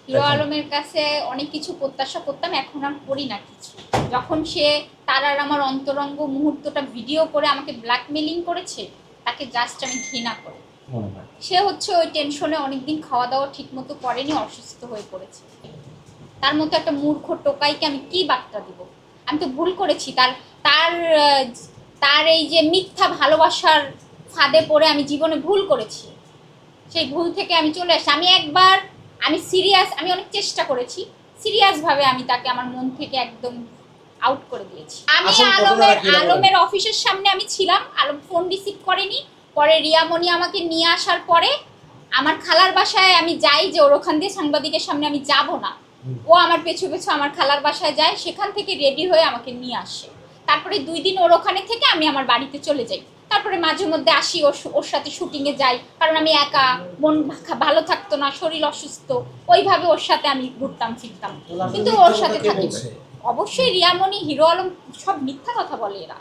Hero আলমের কাছে অনেক কিছু প্রত্যাশা করতাম, এখন আর করি না কিছু। যখন সে তার আর আমার অন্তরঙ্গ মুহূর্তটা ভিডিও করে আমাকে ব্ল্যাকমেলিং করেছে, তাকে জাস্ট আমি ঘৃণা করি। সে হচ্ছে ওই টেনশনে অনেকদিন খাওয়া দাওয়া ঠিক মতো করেনি, অসুস্থ হয়ে পড়েছে। তার মতো একটা মূর্খ টোকাইকে আমি কি বার্তা দিব? আমি তো ভুল করেছি। তার তার তার এই যে মিথ্যা ভালোবাসার ফাঁদে পড়ে আমি জীবনে ভুল করেছি। সেই ভুল থেকে আমি চলে আসি। আমি অনেক চেষ্টা করেছি, সিরিয়াসভাবে আমি তাকে আমার মন থেকে একদম আউট করে দিয়েছি। আমি আলমের অফিসের সামনে আমি ছিলাম, আলম ফোন রিসিভ করেনি। পরে রিয়ামণি আমাকে নিয়ে আসার পরে আমার খালার বাসায় আমি যাই, যে ওর ওখান দিয়ে সাংবাদিকের সামনে আমি যাব না, ও আমার পেছু পেছু আমার খালার বাসায় যায়, সেখান থেকে রেডি হয়ে আমাকে নিয়ে আসে। তারপরে 2 দিন ওর ওখানে থেকে আমি আমার বাড়িতে চলে যাই। তারপরে মাঝে মধ্যে আসি, ওর সাথে শুটিংয়ে যাই, কারণ আমি একা, মন ভালো থাকতো না, শরীর অসুস্থ, ওইভাবে ওর সাথে আমি ঘুরতাম ফিরতাম, কিন্তু ওর সাথে থাকি। অবশ্যই রিয়ামণি, হিরো আলম সব মিথ্যা কথা বলে এরা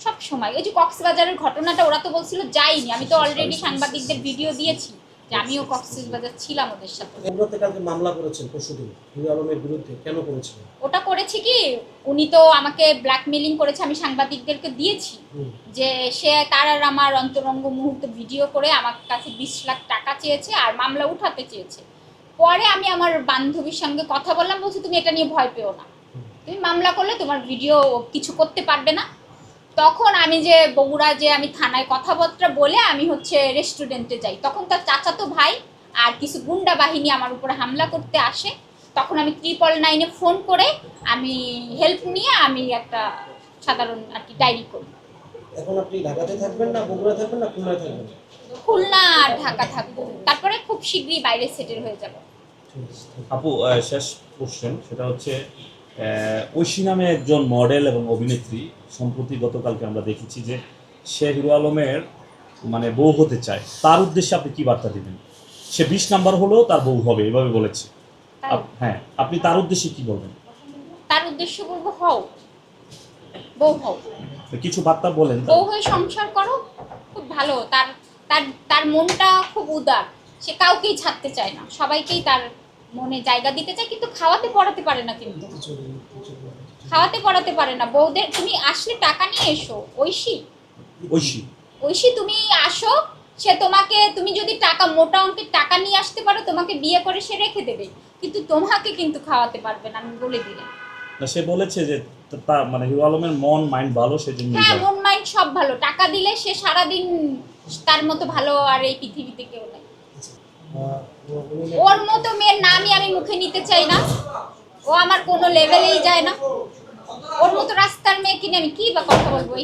সব সময়। ওই যে কক্সবাজারের ঘটনাটা ওরা তো বলছিল যাইনি, আমি তো অলরেডি সাংবাদিকদের ভিডিও দিয়েছি যে আমিও কক্সবাজার ছিলাম ওদের সাথে। কালকে মামলা করেছেন পরশুদিন হিরো আলমের বিরুদ্ধে, কেন করেছেন? ওটা করেছি কি, উনি তো আমাকে ব্ল্যাকমেলিং করেছে, আমি সাংবাদিকদেরকে দিয়েছি যে সে তার আর আমার অন্তরঙ্গ মুহূর্ত ভিডিও করে আমার কাছে 20 লাখ টাকা চেয়েছে আর মামলা উঠাতে চেয়েছে। পরে আমি আমার বান্ধবীর সঙ্গে কথা বললাম, বলছি তুমি এটা নিয়ে ভয় পেও না, তুমি মামলা করলে তোমার ভিডিও কিছু করতে পারবে না। তখন আমি যে বগুড়া যে আমি থানায় কথাবার্তা বলে আমি হচ্ছে রেস্টুরেন্টে যাই, তখন তার চাচাতো ভাই আর কিছু গুন্ডা বাহিনী আমার উপরে হামলা করতে আসে। তখন আমি 999-এ ফোন করে আমি হেল্প নিয়ে আমি একটা সাধারণ আর কি ডায়েরি করি। এখন আপনি ঢাকাতে থাকবেন না বগুড়া থাকবেন না খুলনায় থাকবেন? খুলনা আর ঢাকা থাকবো, তারপরে খুব শীঘ্রই বাইরে সেটেল হয়ে যাব। আপু, শেষ কোশ্চেন, সেটা হচ্ছে ঐশী নামে একজন মডেল এবং অভিনেত্রী সম্প্রতি গতকালকে আমরা দেখেছি যে সে হিরো আলমের মানে বউ হতে চায়, তার উদ্দেশ্যে আপনি কি বার্তা দিবেন? সে 20 নাম্বার হলেও তার বউ হবে এভাবে বলেছে। হ্যাঁ, আপনি তার উদ্দেশ্যে কি বলবেন? তার উদ্দেশ্য বলবো হও, বউ হও, কিছু বার্তা বলেন। বউ হয়ে সংসার করো, খুব ভালো। তার তার তার মনটা খুব উদার, সে কাউকেই ছাড়তে চায় না, সবাইকেই তার মনে জায়গা দিতে চায়, কিন্তু খাওয়াতে পড়াতে পারে না। কিন্তু খাওয়াতে পড়াতে পারে না। বউদের তুমি আসলে টাকা নিয়ে এসো, ঐশী ঐশী ঐশী তুমি আসো, সে তোমাকে, তুমি যদি টাকা, মোটা অঙ্কের টাকা নিয়ে আসতে পারো, তোমাকে বিয়ে করে সে রেখে দেবে, কিন্তু তোমাকে কিন্তু খাওয়াতে পারবে না, আমি বলে দিলাম। সে বলেছে যে তার মানে হিরো আলমের মন মাইন্ড ভালো, সেজন্য। হ্যাঁ, মন মাইন্ড সব ভালো, টাকা দিলে সে সারাদিন তার মতো ভালো আর এই পৃথিবীতে কেউ নেই। ওর মতো মেয়ের নামই আমি মুখে নিতে চাই না, ও আমার কোনো লেভেলেই যায় না। ওর মতো রাস্তার মেয়ে কিনে আমি কি বা কথা বলবো?